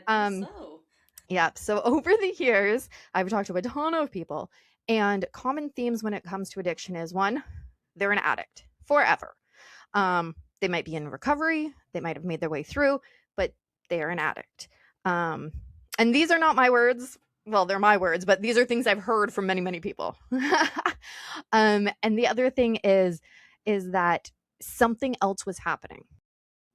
I guess Um, so. yeah. So over the years, I've talked to a ton of people, and common themes when it comes to addiction is one, they're an addict forever. They might be in recovery, they might have made their way through, but they are an addict. Um, and these are not my words. Well, they're my words, but these are things I've heard from many, many people. And the other thing is that something else was happening.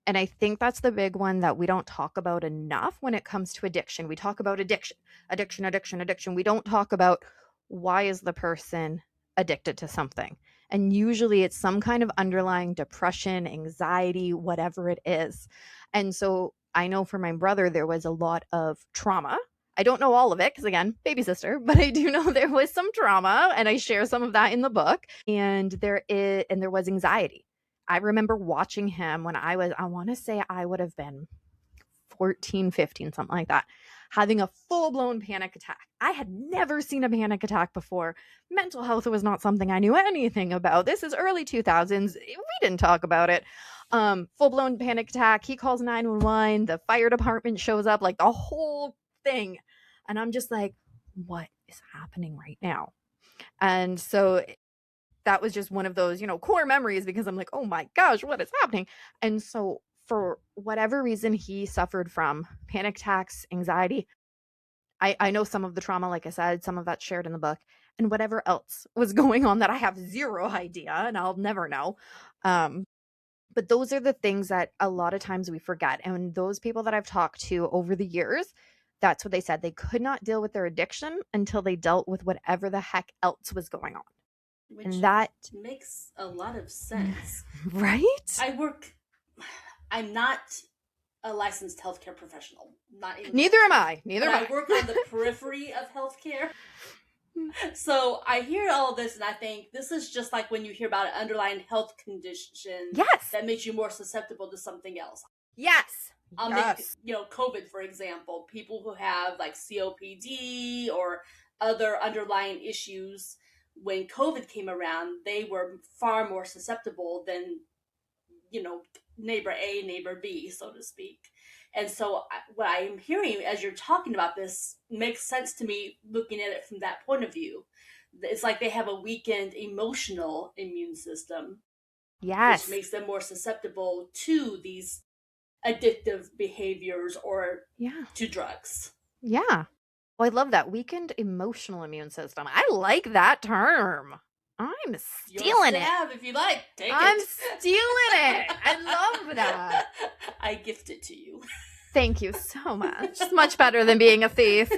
And I think that's the big one that we don't talk about enough when it comes to addiction. We talk about addiction, addiction, addiction, addiction. We don't talk about why is the person addicted to something. And usually it's some kind of underlying depression, anxiety, whatever it is. And so I know for my brother, there was a lot of trauma. I don't know all of it because, again, baby sister, but I do know there was some trauma, and I share some of that in the book. And there was anxiety. I remember watching him when I want to say I would have been 14, 15, something like that, having a full blown panic attack. I had never seen a panic attack before. Mental health was not something I knew anything about. This is early 2000s. We didn't talk about it. Full blown panic attack. He calls 911. The fire department shows up, like the whole thing. And I'm just like, what is happening right now? And so that was just one of those, core memories because I'm like, oh my gosh, what is happening? And so for whatever reason, he suffered from panic attacks, anxiety. I know some of the trauma, like I said, some of that's shared in the book, and whatever else was going on that I have zero idea and I'll never know. But those are the things that a lot of times we forget. And those people that I've talked to over the years, that's what they said. They could not deal with their addiction until they dealt with whatever the heck else was going on. Which And that, makes a lot of sense. right? I'm not a licensed healthcare professional. Not even Neither am I. Neither am I work on the periphery of healthcare. So I hear all of this and I think this is just like when you hear about an underlying health condition Yes. that makes you more susceptible to something else. Yes. Yes. COVID, for example, people who have like COPD or other underlying issues, when COVID came around, they were far more susceptible than, neighbor A, neighbor B, so to speak. And so what I'm hearing as you're talking about this makes sense to me looking at it from that point of view. It's like they have a weakened emotional immune system. Yes. Which makes them more susceptible to these addictive behaviors or to drugs. Yeah. Well, I love that. Weakened emotional immune system. I like that term. I'm stealing it. If you like, take it. I'm stealing it. I love that. I gift it to you. Thank you so much. It's much better than being a thief.